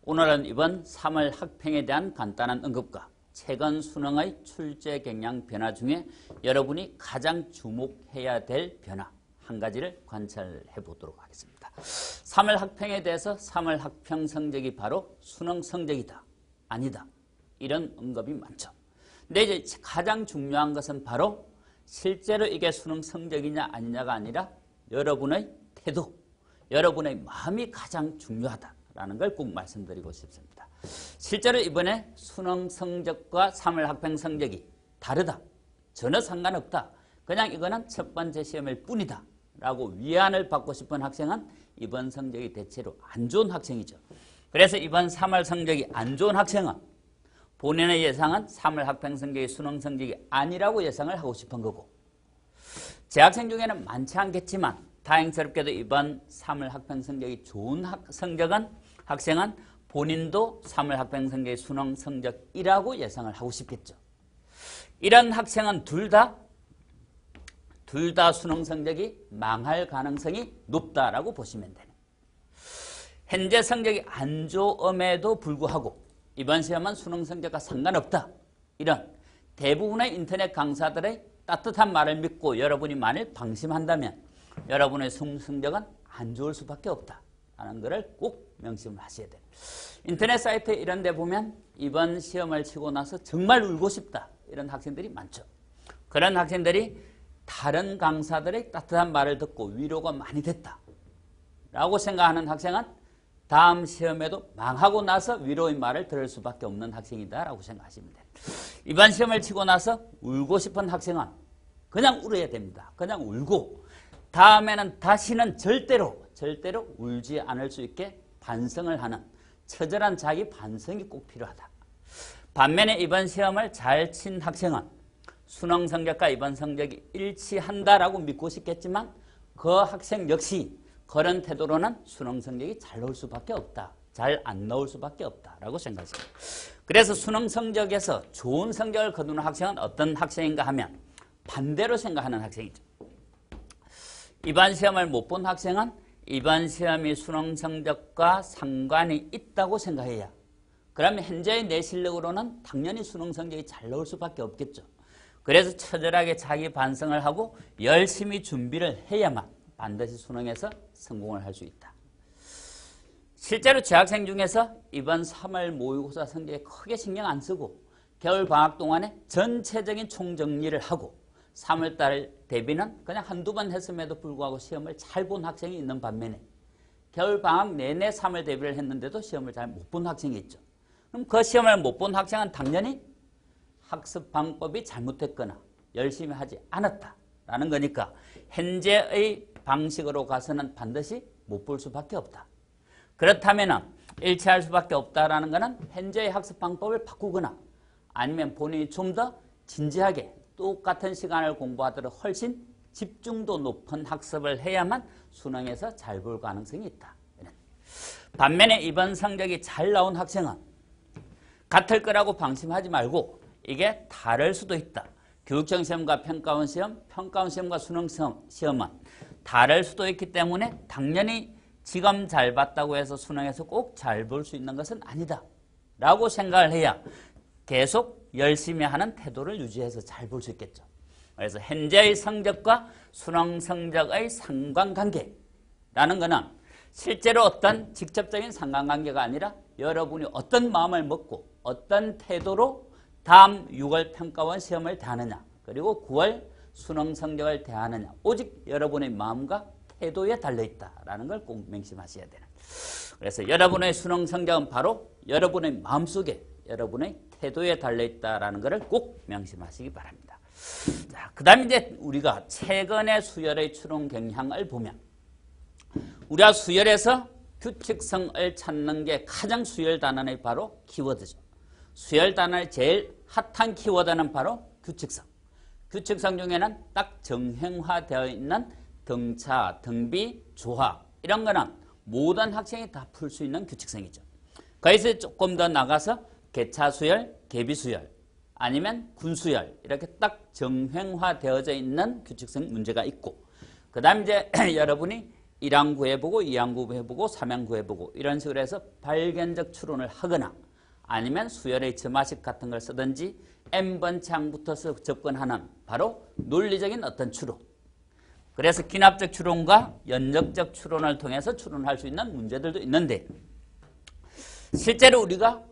오늘은 이번 3월 학평에 대한 간단한 언급과 최근 수능의 출제 경향 변화 중에 여러분이 가장 주목해야 될 변화 한 가지를 관찰해 보도록 하겠습니다. 3월 학평에 대해서 3월 학평 성적이 바로 수능 성적이다, 아니다, 이런 언급이 많죠. 근데 이제 가장 중요한 것은 바로 실제로 이게 수능 성적이냐 아니냐가 아니라 여러분의 태도, 여러분의 마음이 가장 중요하다라는 걸 꼭 말씀드리고 싶습니다. 실제로 이번에 수능 성적과 3월 학평 성적이 다르다, 전혀 상관없다, 그냥 이거는 첫 번째 시험일 뿐이다 라고 위안을 받고 싶은 학생은 이번 성적이 대체로 안 좋은 학생이죠. 그래서 이번 3월 성적이 안 좋은 학생은 본인의 예상은 3월 학평 성적이 수능 성적이 아니라고 예상을 하고 싶은 거고, 재학생 중에는 많지 않겠지만 다행스럽게도 이번 3월 학평 성적이 좋은 학생은 본인도 3월 학평 성적이 수능 성적이라고 예상을 하고 싶겠죠. 이런 학생은 둘 다 수능 성적이 망할 가능성이 높다라고 보시면 되는. 현재 성적이 안 좋음에도 불구하고 이번 시험은 수능 성적과 상관없다, 이런 대부분의 인터넷 강사들의 따뜻한 말을 믿고 여러분이 만일 방심한다면 여러분의 수능 성적은 안 좋을 수밖에 없다라는 것을 꼭 명심을 하셔야 돼요. 인터넷 사이트 이런 데 보면 이번 시험을 치고 나서 정말 울고 싶다, 이런 학생들이 많죠. 그런 학생들이 다른 강사들의 따뜻한 말을 듣고 위로가 많이 됐다라고 생각하는 학생은 다음 시험에도 망하고 나서 위로의 말을 들을 수밖에 없는 학생이다라고 생각하시면 돼요. 이번 시험을 치고 나서 울고 싶은 학생은 그냥 울어야 됩니다. 그냥 울고 다음에는 다시는 절대로 울지 않을 수 있게 반성을 하는 처절한 자기 반성이 꼭 필요하다. 반면에 이번 시험을 잘 친 학생은 수능 성적과 이번 성적이 일치한다라고 믿고 싶겠지만 그 학생 역시 그런 태도로는 수능 성적이 잘 나올 수밖에 없다, 잘 안 나올 수밖에 없다라고 생각합니다. 그래서 수능 성적에서 좋은 성적을 거두는 학생은 어떤 학생인가 하면 반대로 생각하는 학생이죠. 이번 시험을 못 본 학생은 이번 시험이 수능 성적과 상관이 있다고 생각해야, 그러면 현재의 내 실력으로는 당연히 수능 성적이 잘 나올 수밖에 없겠죠. 그래서 처절하게 자기 반성을 하고 열심히 준비를 해야만 반드시 수능에서 성공을 할 수 있다. 실제로 재학생 중에서 이번 3월 모의고사 성적에 크게 신경 안 쓰고 겨울 방학 동안에 전체적인 총정리를 하고 3월달 대비는 그냥 한두 번 했음에도 불구하고 시험을 잘 본 학생이 있는 반면에 겨울 방학 내내 3월 대비를 했는데도 시험을 잘 못 본 학생이 있죠. 그럼 그 시험을 못 본 학생은 당연히 학습 방법이 잘못됐거나 열심히 하지 않았다라는 거니까 현재의 방식으로 가서는 반드시 못 볼 수밖에 없다. 그렇다면 일치할 수밖에 없다라는 것은 현재의 학습 방법을 바꾸거나 아니면 본인이 좀 더 진지하게 똑같은 시간을 공부하도록 훨씬 집중도 높은 학습을 해야만 수능에서 잘 볼 가능성이 있다. 반면에 이번 성적이 잘 나온 학생은 같을 거라고 방심하지 말고 이게 다를 수도 있다. 교육청 시험과 평가원 시험, 평가원 시험과 수능 시험은 다를 수도 있기 때문에 당연히 지금 잘 봤다고 해서 수능에서 꼭 잘 볼 수 있는 것은 아니다 라고 생각을 해야 계속 열심히 하는 태도를 유지해서 잘 볼 수 있겠죠. 그래서 현재의 성적과 수능 성적의 상관관계라는 것은 실제로 어떤 직접적인 상관관계가 아니라 여러분이 어떤 마음을 먹고 어떤 태도로 다음 6월 평가원 시험을 대하느냐, 그리고 9월 수능 성적을 대하느냐, 오직 여러분의 마음과 태도에 달려있다라는 걸 꼭 명심하셔야 되는. 그래서 여러분의 수능 성적은 바로 여러분의 마음속에, 여러분의 태도에 달려있다라는 것을 꼭 명심하시기 바랍니다. 자, 그 다음에 이제 우리가 최근의 수열의 추론 경향을 보면 우리가 수열에서 규칙성을 찾는 게 가장 수열 단원의 바로 키워드죠. 수열 단원의 제일 핫한 키워드는 바로 규칙성. 규칙성 중에는 딱 정형화되어 있는 등차, 등비, 조화 이런 거는 모든 학생이 다 풀 수 있는 규칙성이죠. 거기서 조금 더 나가서 개차수열, 개비수열 아니면 군수열 이렇게 딱 정형화되어져 있는 규칙성 문제가 있고, 그 다음 이제 여러분이 1항 구해보고 2항 구해보고 3항 구해보고 이런 식으로 해서 발견적 추론을 하거나 아니면 수열의 점화식 같은 걸 쓰든지 n번째 항부터 접근하는 바로 논리적인 어떤 추론. 그래서 기납적 추론과 연역적 추론을 통해서 추론할 수 있는 문제들도 있는데 실제로 우리가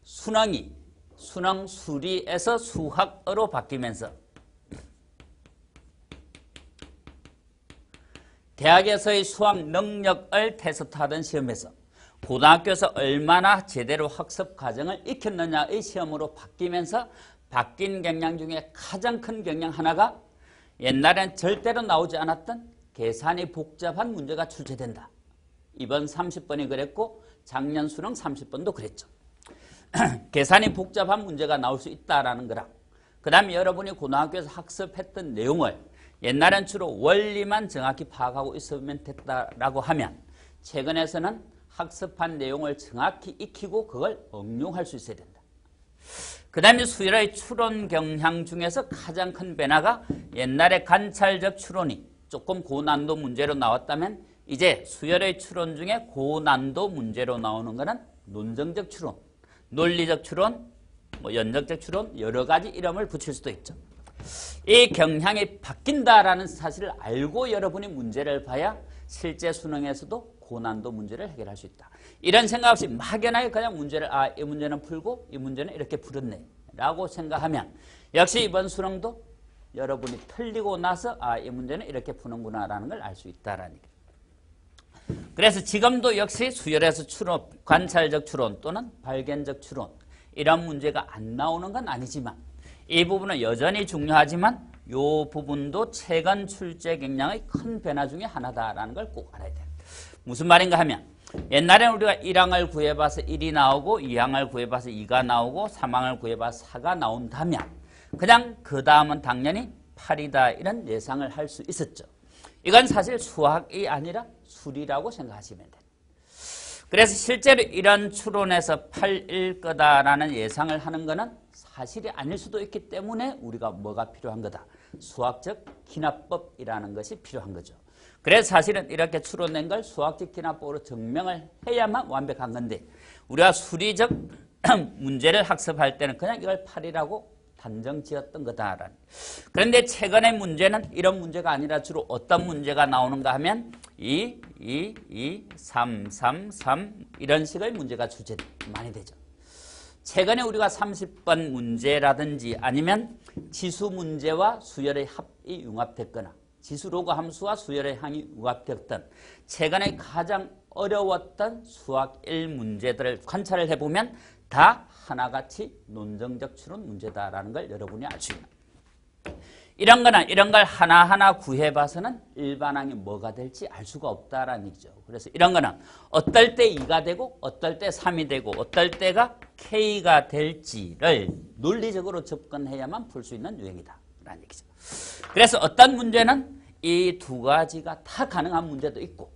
순항이 순항 수리에서 수학어로 바뀌면서 대학에서의 수학 능력을 테스트하던 시험에서 고등학교에서 얼마나 제대로 학습 과정을 익혔느냐의 시험으로 바뀌면서 바뀐 경향 중에 가장 큰 경향 하나가 옛날엔 절대로 나오지 않았던 계산이 복잡한 문제가 출제된다. 이번 30번이 그랬고 작년 수능 30번도 그랬죠. 계산이 복잡한 문제가 나올 수 있다라는 거랑 그 다음에 여러분이 고등학교에서 학습했던 내용을 옛날엔 주로 원리만 정확히 파악하고 있으면 됐다라고 하면 최근에서는 학습한 내용을 정확히 익히고 그걸 응용할 수 있어야 된다. 그 다음에 수열의 추론 경향 중에서 가장 큰 변화가 옛날에 관찰적 추론이 조금 고난도 문제로 나왔다면 이제 수열의 추론 중에 고난도 문제로 나오는 것은 논정적 추론, 논리적 추론, 연역적 추론 여러 가지 이름을 붙일 수도 있죠. 이 경향이 바뀐다라는 사실을 알고 여러분이 문제를 봐야 실제 수능에서도 고난도 문제를 해결할 수 있다. 이런 생각 없이 막연하게 그냥 문제를 이 문제는 풀고 이 문제는 이렇게 풀었네 라고 생각하면 역시 이번 수능도 여러분이 틀리고 나서 이 문제는 이렇게 푸는구나 라는 걸 알 수 있다라는 얘기예요. 그래서 지금도 역시 수열에서 추론, 관찰적 추론 또는 발견적 추론 이런 문제가 안 나오는 건 아니지만 이 부분은 여전히 중요하지만 이 부분도 최근 출제 경향의 큰 변화 중에 하나다라는 걸 꼭 알아야 돼요. 무슨 말인가 하면 옛날에는 우리가 1항을 구해봐서 1이 나오고 2항을 구해봐서 2가 나오고 3항을 구해봐서 4가 나온다면 그냥 그 다음은 당연히 8이다 이런 예상을 할 수 있었죠. 이건 사실 수학이 아니라 수리라고 생각하시면 돼요. 그래서 실제로 이런 추론에서 8일 거다라는 예상을 하는 것은 사실이 아닐 수도 있기 때문에 우리가 뭐가 필요한 거다. 수학적 기납법이라는 것이 필요한 거죠. 그래서 사실은 이렇게 추론된 걸 수학적 기납법으로 증명을 해야만 완벽한 건데 우리가 수리적 문제를 학습할 때는 그냥 이걸 8이라고 단정 지었던 거다라는. 그런데 최근의 문제는 이런 문제가 아니라 주로 어떤 문제가 나오는가 하면 2, 2, 2, 3, 3, 3 이런 식의 문제가 출제 많이 되죠. 최근에 우리가 30번 문제라든지 아니면 지수 문제와 수열의 합이 융합됐거나 지수 로그 함수와 수열의 항이 융합됐던 최근에 가장 어려웠던 수학 1 문제들을 관찰을 해보면 다 하나같이 논정적 추론 문제다라는 걸 여러분이 알 수 있는. 이런 걸 하나하나 구해봐서는 일반항이 뭐가 될지 알 수가 없다라는 얘기죠. 그래서 이런 거는 어떨 때 2가 되고 어떨 때 3이 되고 어떨 때가 K가 될지를 논리적으로 접근해야만 풀 수 있는 유형이다라는 얘기죠. 그래서 어떤 문제는 이 두 가지가 다 가능한 문제도 있고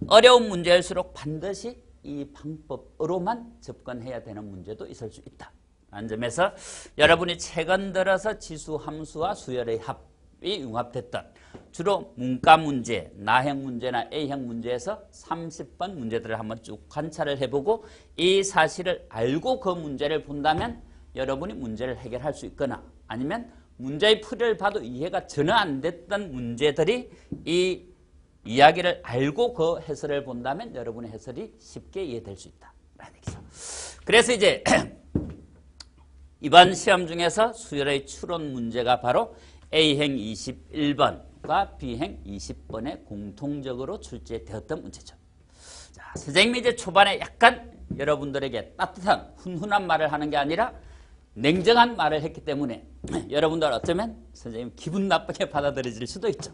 어려운 문제일수록 반드시 이 방법으로만 접근해야 되는 문제도 있을 수 있다. 라는 점에서 여러분이 최근 들어서 지수 함수와 수열의 합이 융합됐던 주로 문과 문제, 나형 문제나 A형 문제에서 30번 문제들을 한번 쭉 관찰을 해보고 이 사실을 알고 그 문제를 본다면 여러분이 문제를 해결할 수 있거나 아니면 문제의 풀이를 봐도 이해가 전혀 안 됐던 문제들이 이 이야기를 알고 그 해설을 본다면 여러분의 해설이 쉽게 이해될 수 있다라는 얘기죠. 그래서 이제 이번 시험 중에서 수열의 추론 문제가 바로 A행 21번과 B행 20번에 공통적으로 출제되었던 문제죠. 자, 선생님이 이제 초반에 약간 여러분들에게 따뜻한 훈훈한 말을 하는 게 아니라 냉정한 말을 했기 때문에 여러분들 어쩌면 선생님 기분 나쁘게 받아들여질 수도 있죠.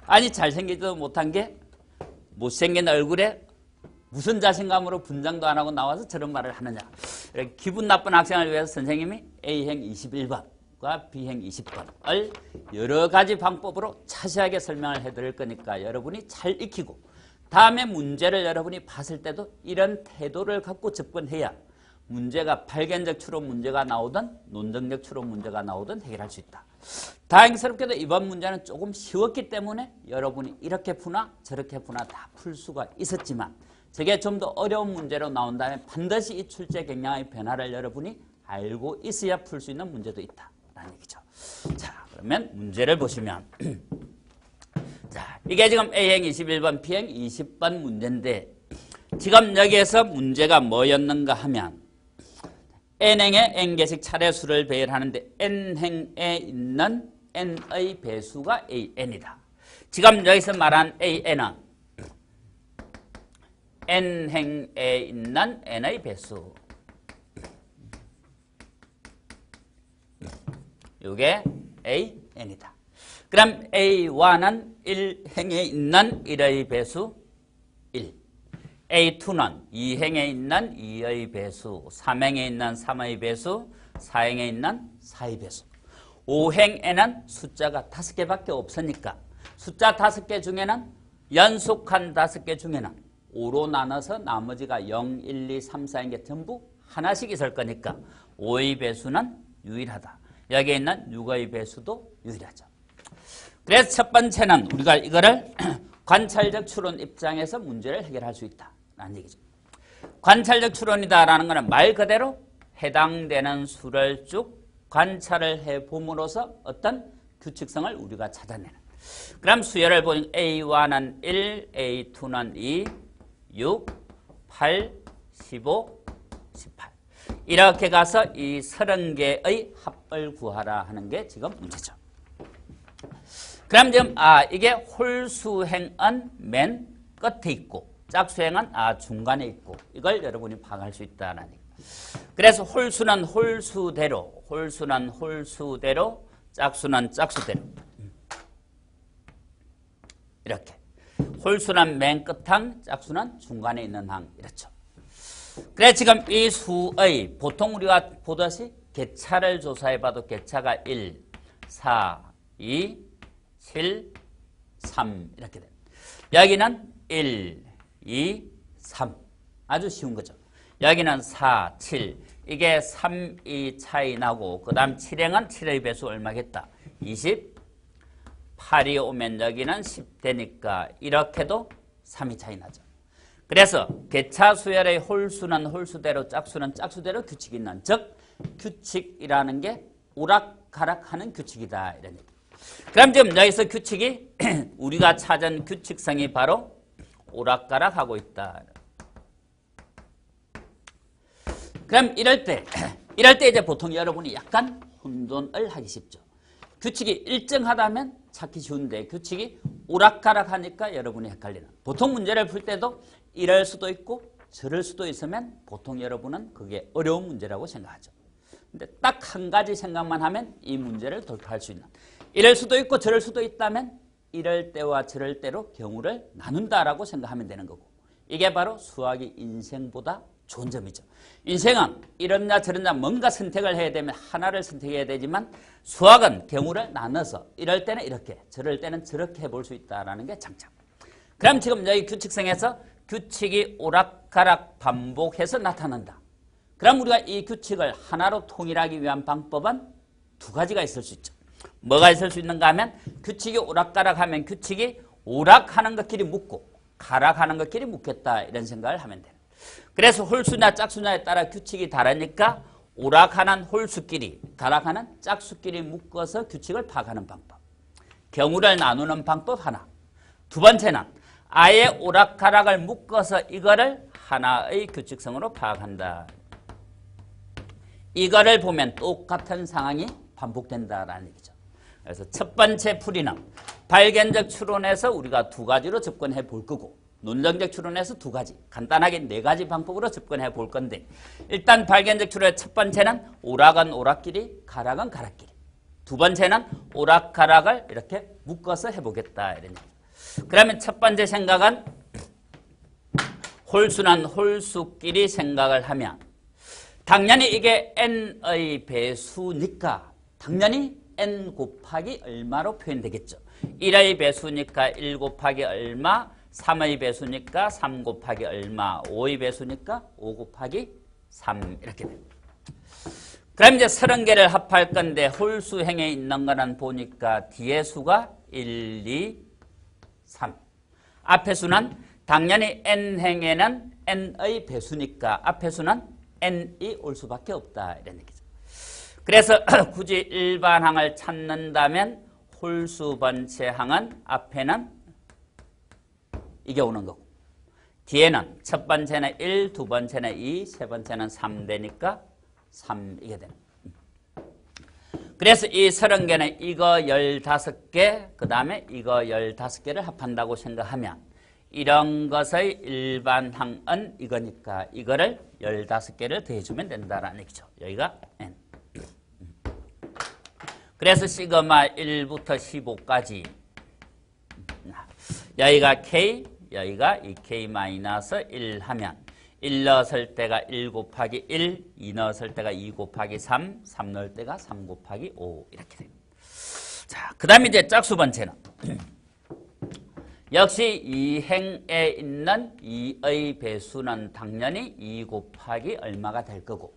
아니 잘생기지도 못한 게 못생긴 얼굴에 무슨 자신감으로 분장도 안 하고 나와서 저런 말을 하느냐. 기분 나쁜 학생을 위해서 선생님이 A행 21번과 B행 20번을 여러 가지 방법으로 자세하게 설명을 해드릴 거니까 여러분이 잘 익히고 다음에 문제를 여러분이 봤을 때도 이런 태도를 갖고 접근해야 문제가 발견적 추론 문제가 나오든 논증적 추론 문제가 나오든 해결할 수 있다. 다행스럽게도 이번 문제는 조금 쉬웠기 때문에 여러분이 이렇게 푸나 저렇게 푸나 다 풀 수가 있었지만 저게 좀 더 어려운 문제로 나온다면 반드시 이 출제 경향의 변화를 여러분이 알고 있어야 풀 수 있는 문제도 있다라는 얘기죠. 자, 그러면 문제를 보시면 자, 이게 지금 A행 21번, B행 20번 문제인데 지금 여기에서 문제가 뭐였는가 하면 n행의 n개씩 차례수를 배열하는데 n행에 있는 n의 배수가 an이다. 지금 여기서 말한 an은 n행에 있는 n의 배수. 이게 an이다. 그럼 a1은 1행에 있는 1의 배수 1. A2는 2행에 있는 2의 배수, 3행에 있는 3의 배수, 4행에 있는 4의 배수. 5행에는 숫자가 5개밖에 없으니까 숫자 5개 중에는 연속한 5개 중에는 5로 나눠서 나머지가 0, 1, 2, 3, 4인 게 전부 하나씩 있을 거니까 5의 배수는 유일하다. 여기에 있는 6의 배수도 유일하죠. 그래서 첫 번째는 우리가 이거를 관찰적 추론 입장에서 문제를 해결할 수 있다라는 얘기죠. 관찰적 추론이다라는 것은 말 그대로 해당되는 수를 쭉 관찰을 해봄으로써 어떤 규칙성을 우리가 찾아내는. 그럼 수열을 보니 A1은 1, A2는 2, 6, 8, 15, 18. 이렇게 가서 이 30개의 합을 구하라 하는 게 지금 문제죠. 그럼 지금 이게 홀수행은 맨 끝에 있고 짝수행은 중간에 있고 이걸 여러분이 파악할 수 있다는 얘기. 그래서 홀수는 홀수대로, 홀수는 홀수대로, 짝수는 짝수대로 이렇게. 홀수는 맨 끝항, 짝수는 중간에 있는 항 이렇죠. 그래 지금 이 수의 보통 우리가 보듯이 개차를 조사해봐도 개차가 1, 4, 2, 7, 3 이렇게 됩니다. 여기는 1, 2, 3 아주 쉬운 거죠. 여기는 4, 7 이게 3이 차이 나고 그 다음 7행은 7의 배수 얼마겠다? 20 8이 오면 여기는 10 되니까 이렇게도 3이 차이 나죠. 그래서 개차 수열의 홀수는 홀수대로 짝수는 짝수대로 규칙이 있는 즉 규칙이라는 게 오락가락하는 규칙이다 이런 얘기. 그럼 지금 여기서 규칙이 우리가 찾은 규칙성이 바로 오락가락하고 있다. 그럼 이럴 때 이제 보통 여러분이 약간 혼돈을 하기 쉽죠. 규칙이 일정하다면 찾기 쉬운데 규칙이 오락가락하니까 여러분이 헷갈리는. 보통 문제를 풀 때도 이럴 수도 있고 저럴 수도 있으면 보통 여러분은 그게 어려운 문제라고 생각하죠. 근데 딱 한 가지 생각만 하면 이 문제를 돌파할 수 있는. 이럴 수도 있고 저럴 수도 있다면 이럴 때와 저럴 때로 경우를 나눈다라고 생각하면 되는 거고 이게 바로 수학이 인생보다 좋은 점이죠. 인생은 이런냐 저런냐 뭔가 선택을 해야 되면 하나를 선택해야 되지만 수학은 경우를 나눠서 이럴 때는 이렇게 저럴 때는 저렇게 해볼 수 있다는 게 장점. 그럼 지금 여기 규칙성에서 규칙이 오락가락 반복해서 나타난다. 그럼 우리가 이 규칙을 하나로 통일하기 위한 방법은 두 가지가 있을 수 있죠. 뭐가 있을 수 있는가 하면 규칙이 오락가락하면 규칙이 오락하는 것끼리 묶고 가락하는 것끼리 묶겠다 이런 생각을 하면 돼요. 그래서 홀수냐 짝수냐에 따라 규칙이 다르니까 오락하는 홀수끼리 가락하는 짝수끼리 묶어서 규칙을 파악하는 방법. 경우를 나누는 방법 하나. 두 번째는 아예 오락가락을 묶어서 이거를 하나의 규칙성으로 파악한다. 이거를 보면 똑같은 상황이 반복된다라는 얘기죠. 그래서 첫 번째 풀이는 발견적 추론에서 우리가 두 가지로 접근해 볼 거고 논정적 추론에서 두 가지, 간단하게 네 가지 방법으로 접근해 볼 건데 일단 발견적 추론의 첫 번째는 오락은 오락끼리, 가락은 가락끼리. 두 번째는 오락가락을 이렇게 묶어서 해보겠다 이런 얘기. 그러면 첫 번째 생각은 홀수는 홀수끼리 생각을 하면 당연히 이게 n의 배수니까 당연히 n 곱하기 얼마로 표현되겠죠. 1의 배수니까 1 곱하기 얼마, 3의 배수니까 3 곱하기 얼마, 5의 배수니까 5 곱하기 3 이렇게 됩니다. 그럼 이제 30개를 합할 건데 홀수행에 있는 거는 보니까 뒤에 수가 1, 2, 3. 앞에 수는 당연히 n행에는 n의 배수니까 앞에 수는 n이 올 수밖에 없다 이런 얘기죠. 그래서 굳이 일반항을 찾는다면 홀수 번째항은 앞에는 이게 오는 거고 뒤에는 첫 번째는 1, 두 번째는 2, 세 번째는 3 되니까 3 이게 되는 거예요. 그래서 이 30개는 이거 15개 그 다음에 이거 15개를 합한다고 생각하면 이런 것의 일반항은 이거니까 이거를 15개를 더해주면 된다라는 얘기죠. 여기가 n. 그래서 시그마 1부터 15까지 여기가 k, 여기가 이 k-1 하면 1 넣었을 때가 1 곱하기 1, 2 넣었을 때가 2 곱하기 3, 3 넣을 때가 3 곱하기 5 이렇게 됩니다. 자, 그 다음에 이제 짝수 번째는 역시 이 행에 있는 2의 배수는 당연히 2 곱하기 얼마가 될 거고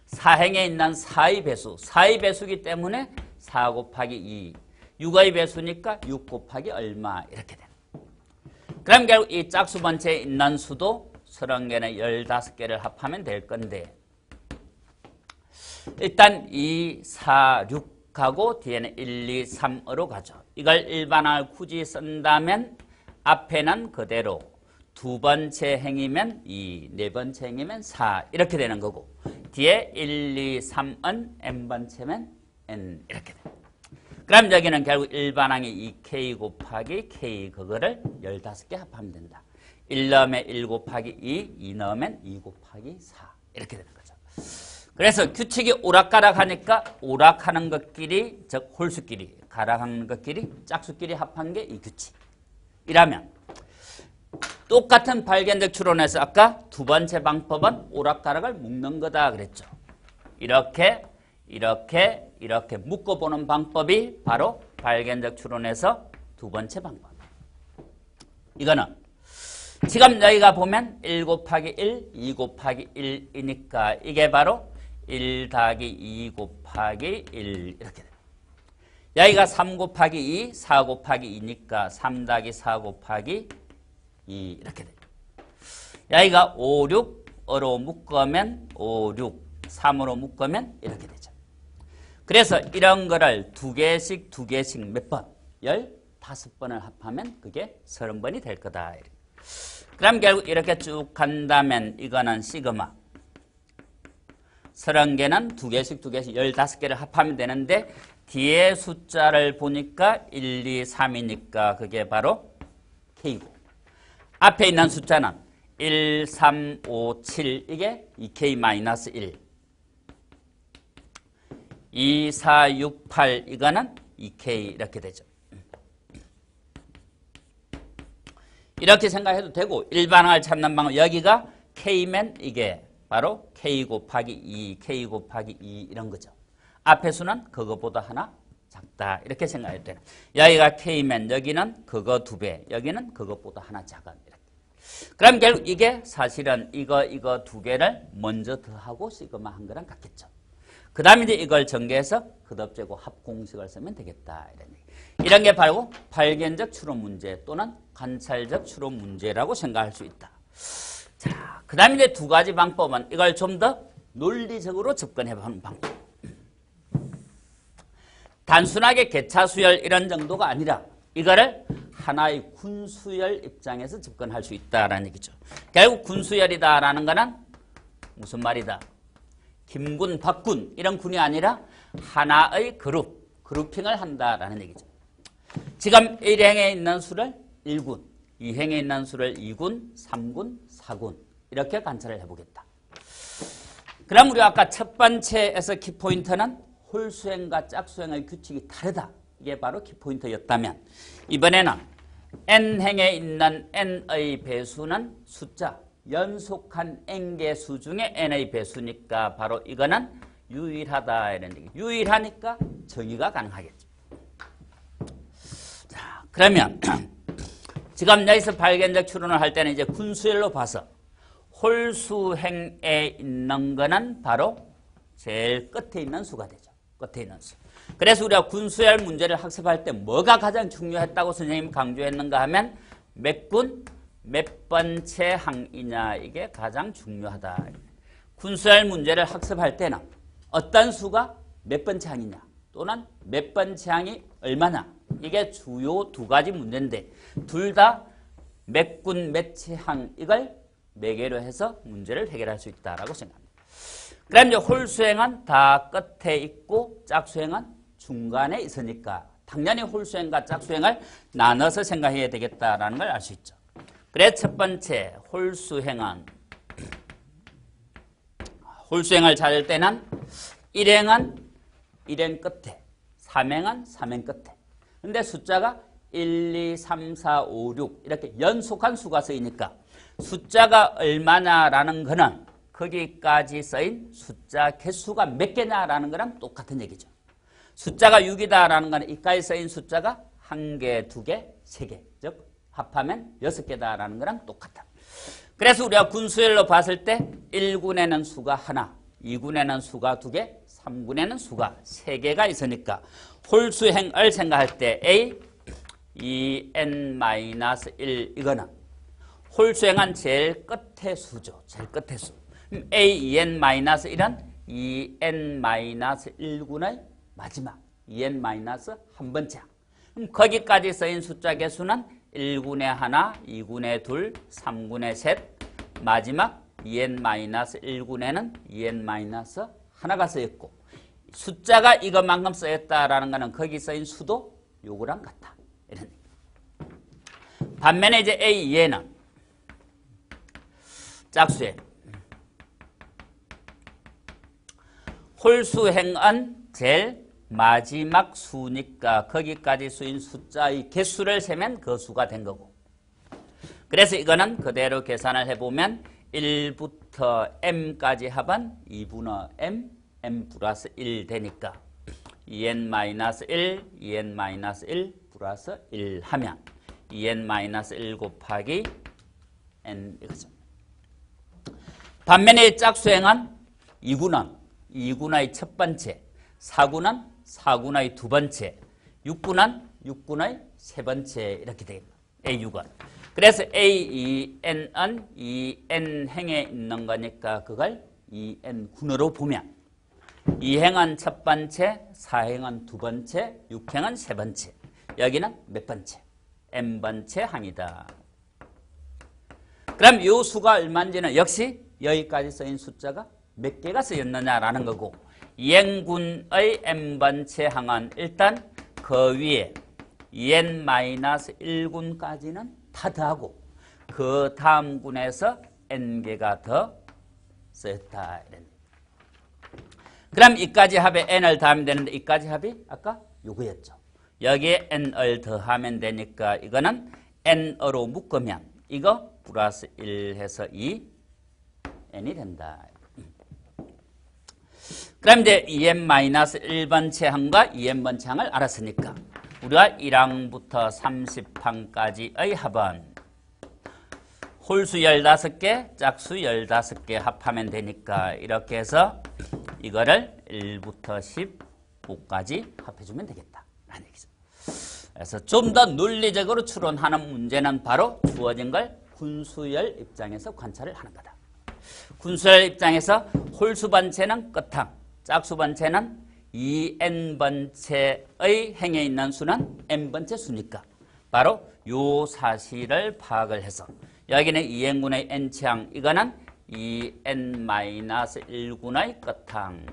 4행에 있는 4의 배수, 4의 배수이기 때문에 4 곱하기 2, 6의 배수니까 6 곱하기 얼마 이렇게 됩니다. 그럼 결국 이 짝수 번째에 있는 수도 30개는 15개를 합하면 될 건데 일단 2, 4, 6하고 뒤에는 1, 2, 3으로 가죠. 이걸 일반항을 굳이 쓴다면 앞에는 그대로 두 번째 행이면 2, 네 번째 행이면 4 이렇게 되는 거고 뒤에 1, 2, 3은 n번째면 n 이렇게 됩니다. 그럼 여기는 결국 일반항이 이 k 곱하기 k 그거를 15개 합하면 된다. 1 넣으면 1 곱하기 2, 2 넣으면 2 곱하기 4 이렇게 되는 거죠. 그래서 규칙이 오락가락 하니까 오락하는 것끼리 즉 홀수끼리 가락하는 것끼리 짝수끼리 합한 게 이 규칙이라면 똑같은 발견적 추론에서 아까 두 번째 방법은 오락가락을 묶는 거다 그랬죠. 이렇게 묶어보는 방법이 바로 발견적 추론에서 두 번째 방법. 이거는 지금 여기가 보면 1 곱하기 1, 2 곱하기 1이니까 이게 바로 1 더하기 2 곱하기 1 이렇게 돼요. 여기가 3 곱하기 2, 4 곱하기 2니까 3 더하기 4 곱하기 2 이렇게 돼요. 여기가 5, 6으로 묶으면 5, 6, 3으로 묶으면 이렇게 되죠. 그래서 이런 거를 두 개씩 몇 번? 15번을 합하면 그게 30번이 될 거다. 그럼 결국 이렇게 쭉 간다면 이거는 시그마 30개는 두 개씩 15개를 합하면 되는데 뒤에 숫자를 보니까 1, 2, 3이니까 그게 바로 K고 앞에 있는 숫자는 1, 3, 5, 7 이게 2K-1 2, 4, 6, 8 이거는 2K 이렇게 되죠. 이렇게 생각해도 되고 일반항을 찾는 방법 여기가 K면 이게 바로 K 곱하기 2, K 곱하기 2 이런 거죠. 앞에 수는 그거보다 하나 작다 이렇게 생각해도 되는. 여기가 K면 여기는 그거 2배, 여기는 그것보다 하나 작은 이렇게. 그럼 결국 이게 사실은 이거 두 개를 먼저 더하고 시그마 한 거랑 같겠죠. 그 다음에 이제 이걸 전개해서 끄덕재고 합공식을 쓰면 되겠다. 이런 게 바로 발견적 추론 문제 또는 관찰적 추론 문제라고 생각할 수 있다. 자, 그 다음에 이제 두 가지 방법은 이걸 좀 더 논리적으로 접근해보는 방법. 단순하게 개차수열 이런 정도가 아니라 이거를 하나의 군수열 입장에서 접근할 수 있다라는 얘기죠. 결국 군수열이다라는 거는 무슨 말이다? 김군, 박군 이런 군이 아니라 하나의 그룹핑을 한다라는 얘기죠. 지금 1행에 있는 수를 1군, 2행에 있는 수를 2군, 3군, 4군 이렇게 관찰을 해보겠다. 그럼 우리 아까 첫 번째에서 키포인트는 홀수행과 짝수행의 규칙이 다르다. 이게 바로 키포인트였다면 이번에는 n행에 있는 n의 배수는 숫자 연속한 n개 수 중에 n의 배수니까 바로 이거는 유일하다 이런 얘기. 유일하니까 정의가 가능하겠죠. 자, 그러면 지금 여기서 발견적 추론을 할 때는 이제 군수열로 봐서 홀수행에 있는 거는 바로 제일 끝에 있는 수가 되죠. 끝에 있는 수. 그래서 우리가 군수열 문제를 학습할 때 뭐가 가장 중요했다고 선생님이 강조했는가 하면 몇 군, 몇 번째 항이냐 이게 가장 중요하다. 군수열 문제를 학습할 때는 어떤 수가 몇 번째 항이냐 또는 몇 번째 항이 얼마나 이게 주요 두 가지 문제인데 둘 다 몇 군, 몇째 항 이걸 매개로 해서 문제를 해결할 수 있다라고 생각합니다. 그럼 이제 홀수행은 다 끝에 있고 짝수행은 중간에 있으니까 당연히 홀수행과 짝수행을 나눠서 생각해야 되겠다라는 걸 알 수 있죠. 그래서 첫 번째 홀수행을 찾을 때는 1행은 1행 끝에, 3행은 3행 끝에. 근데 숫자가 1, 2, 3, 4, 5, 6 이렇게 연속한 수가 쓰이니까 숫자가 얼마냐라는 거는 거기까지 쓰인 숫자 개수가 몇 개냐라는 거랑 똑같은 얘기죠. 숫자가 6이다라는 거는 이까지 쓰인 숫자가 1개, 2개, 3개. 즉 합하면 6개다라는 거랑 똑같다. 그래서 우리가 군수열로 봤을 때 1군에는 수가 하나, 2군에는 수가 2개, 3군에는 수가 3개가 있으니까 홀수행을 생각할 때 A, 2n-1 이거는 홀수행은 제일 끝의 수죠. 제일 끝의 수. A, 2n-1은 2n-1군의 마지막 2n-한 번째. 그럼 거기까지 쓰인 숫자 개수는 1군에 하나, 2군에 둘, 3군에 셋, 마지막 2n-1군에는 2n- 하나가 쓰였고 숫자가 이것만큼 쓰였다라는 것은 거기 쓰인 수도 요거랑 같다. 이런 얘기. 반면에 이제 A, 얘는 짝수행. 홀수행은 제일 마지막 수니까 거기까지 수인 숫자의 개수를 세면 그 수가 된 거고. 그래서 이거는 그대로 계산을 해보면 1부터 m까지 합은 2분의 m 플러스 1 되니까 2n-1, 2n-1 플러스 1 하면 2n-1 곱하기 n 이거죠. 반면에 짝수행은 2군의 첫 번째, 4군의 두 번째, 6군의 세 번째 이렇게 되겠다. A6은. 그래서 A2n은 2n행에 있는 거니까 그걸 2n군으로 보면 2행은 첫 번째, 4행은 두 번째, 6행은 세 번째. 여기는 몇 번째? n번째 항이다. 그럼 이 수가 얼마인지는 역시 여기까지 쓰인 숫자가 몇 개가 쓰였느냐라는 거고 2n군의 n번째 항은 일단 그 위에 2n-1군까지는 다 더하고 그 다음 군에서 n개가 더 쓰였다. 그럼 이까지 합에 n을 더하면 되는데 이까지 합이 아까 요거였죠. 여기에 n을 더하면 되니까 이거는 n으로 묶으면 이거 플러스 1 해서 2n이 된다. 그럼 이제 2n-1번째 항과 2n번째 항을 알았으니까 우리가 1항부터 30항까지의 합은 홀수 15개, 짝수 15개 합하면 되니까 이렇게 해서 이거를 1부터 15까지 합해주면 되겠다. 라는 얘기죠. 그래서 좀 더 논리적으로 추론하는 문제는 바로 주어진 걸 군수열 입장에서 관찰을 하는 거다. 군수열 입장에서 홀수 번째는 끝항, 짝수 번째는 2n번째의 행에 있는 수는 n번째 수니까 바로 요 사실을 파악을 해서 여기는 2n군의 n치항 이거는 2n-1군의 끝항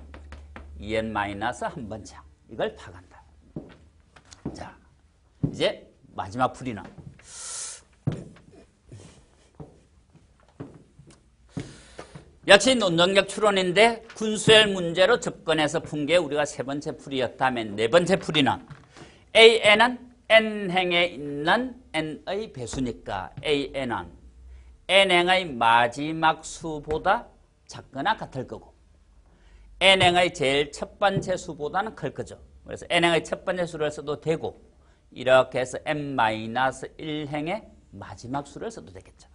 2n-한 번째 항 이걸 파악한다. 자, 이제 마지막 풀이는 역시 논정적 추론인데 군수열 문제로 접근해서 푼 게 우리가 세 번째 풀이였다면 네 번째 풀이는 AN은 n행에 있는 n의 배수니까 AN은 n행의 마지막 수보다 작거나 같을 거고 n행의 제일 첫 번째 수보다는 클 거죠. 그래서 n행의 첫 번째 수를 써도 되고 이렇게 해서 n-1행의 마지막 수를 써도 되겠죠.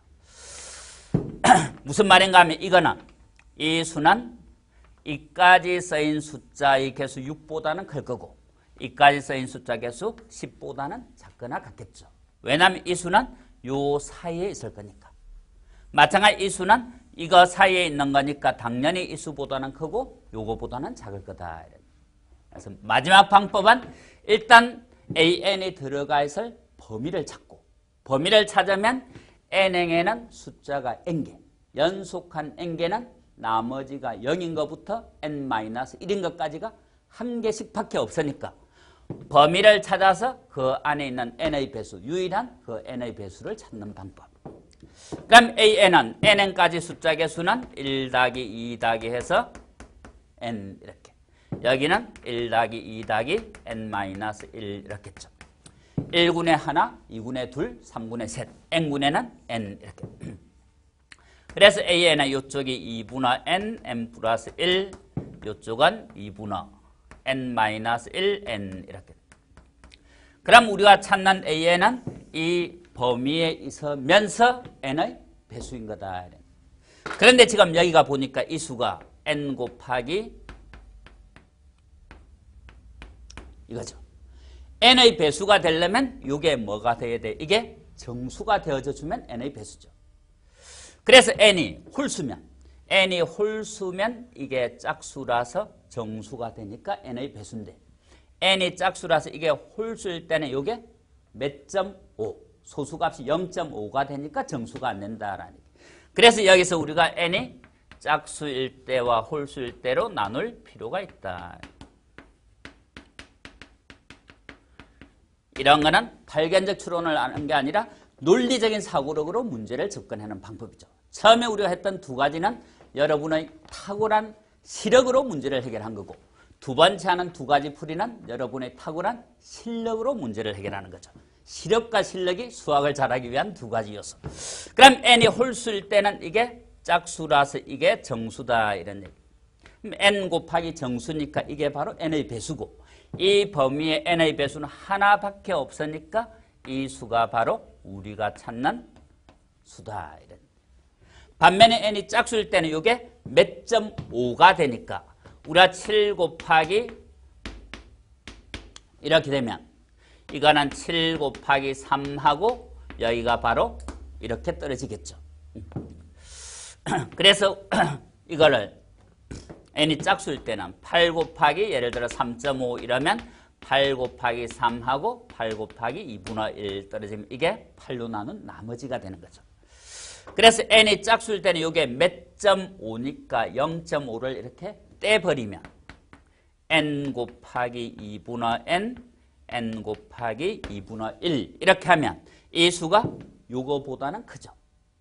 무슨 말인가 하면 이거는 이 수는 이까지 쓰인 숫자의 개수 6보다는 클 거고 이까지 쓰인 숫자 개수 10보다는 작거나 같겠죠. 왜냐하면 이 수는 요 사이에 있을 거니까. 마찬가지 이 수는 이거 사이에 있는 거니까 당연히 이 수보다는 크고 요거보다는 작을 거다. 그래서 마지막 방법은 일단 AN이 들어가 있을 범위를 찾고 범위를 찾으면 N행에는 숫자가 N개, 연속한 N개는 나머지가 0인 것부터 N-1인 것까지가 한 개씩밖에 없으니까 범위를 찾아서 그 안에 있는 N의 배수, 유일한 그 N의 배수를 찾는 방법. 그럼 AN은 Nn까지 숫자 개수는 1 더하기 2 더하기 해서 N 이렇게. 여기는 1 더하기 2 더하기 N-1 이렇겠죠. 1군에 하나, 2군에 둘, 3군에 셋, N군에는 N 이렇게. 그래서 AN은 이쪽이 2분의 N, N 플러스 1, 이쪽은 2분의 N-1, N 이렇게. 그럼 우리가 찾는 AN은 이 범위에 있으면서 N의 배수인 거다. 그런데 지금 여기가 보니까 이 수가 N 곱하기 이거죠. N의 배수가 되려면 이게 뭐가 돼야 돼? 이게 정수가 되어져 주면 N의 배수죠. 그래서 N이 홀수면 이게 짝수라서 정수가 되니까 N의 배수인데 N이 짝수라서 이게 홀수일 때는 이게 몇 점 5, 소수값이 0.5가 되니까 정수가 안 된다라는 얘기. 그래서 여기서 우리가 N이 짝수일 때와 홀수일 때로 나눌 필요가 있다. 이런 거는 발견적 추론을 하는 게 아니라 논리적인 사고력으로 문제를 접근하는 방법이죠. 처음에 우리가 했던 두 가지는 여러분의 탁월한 시력으로 문제를 해결한 거고 두 번째 하는 두 가지 풀이는 여러분의 탁월한 실력으로 문제를 해결하는 거죠. 시력과 실력이 수학을 잘하기 위한 두 가지 요소. 그럼 N이 홀수일 때는 이게 짝수라서 이게 정수다 이런 얘기. N 곱하기 정수니까 이게 바로 N의 배수고 이 범위에 N의 배수는 하나밖에 없으니까 이 수가 바로 우리가 찾는 수다. 이런. 반면에 N이 짝수일 때는 이게 몇 점 5가 되니까 우리가 7 곱하기 이렇게 되면 이거는 7 곱하기 3하고 여기가 바로 이렇게 떨어지겠죠. 그래서 이거를 N이 짝수일 때는 8 곱하기 예를 들어 3.5 이러면 8 곱하기 3하고 8 곱하기 2분의 1 떨어지면 이게 8로 나눈 나머지가 되는 거죠. 그래서 N이 짝수일 때는 이게 몇 점 5니까 0.5를 이렇게 떼버리면 N 곱하기 2분의 N, N 곱하기 2분의 1 이렇게 하면 이 수가 요거보다는 크죠.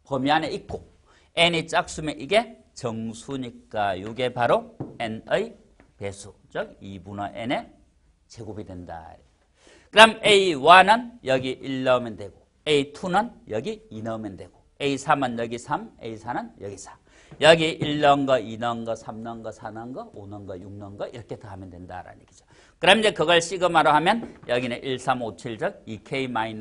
범위 안에 있고 N이 짝수면 이게 정수니까 이게 바로 N의 배수, 즉 2분의 N의 제곱이 된다. 그럼 A1은 여기 1 넣으면 되고 A2는 여기 2 넣으면 되고 A3은 여기 3, A4는 여기 4. 여기 1 넣은 거, 2 넣은 거, 3 넣은 거, 4 넣은 거, 5 넣은 거, 6 넣은 거 이렇게 더 하면 된다라는 얘기죠. 그럼 이제 그걸 시그마로 하면 여기는 1, 3, 5, 7, 즉 2K-1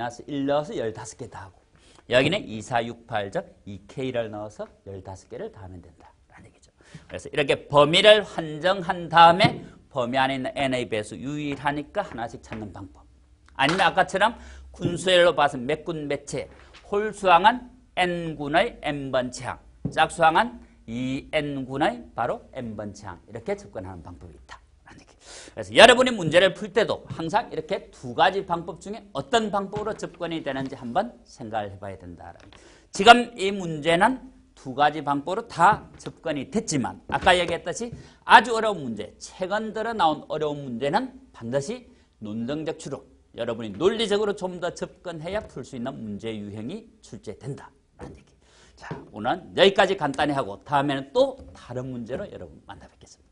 넣어서 15개 더 하고 여기는 2, 4, 6, 8, 즉 2K를 넣어서 15개를 더 하면 된다라는 얘기죠. 그래서 이렇게 범위를 한정한 다음에 범위 안에 있는 N의 배수 유일하니까 하나씩 찾는 방법. 아니면 아까처럼 군수열로 봐서 몇 군 몇 채, 홀수항은 N군의 N번째 항, 짝수항은 2N군의 바로 N번째 항 이렇게 접근하는 방법이 있다. 그래서 여러분이 문제를 풀 때도 항상 이렇게 두 가지 방법 중에 어떤 방법으로 접근이 되는지 한번 생각을 해봐야 된다. 지금 이 문제는 두 가지 방법으로 다 접근이 됐지만 아까 얘기했듯이 아주 어려운 문제, 최근 들어 나온 어려운 문제는 반드시 논증적 추론, 여러분이 논리적으로 좀 더 접근해야 풀 수 있는 문제 유형이 출제된다. 라는 얘기. 자, 오늘은 여기까지 간단히 하고 다음에는 또 다른 문제로 여러분 만나 뵙겠습니다.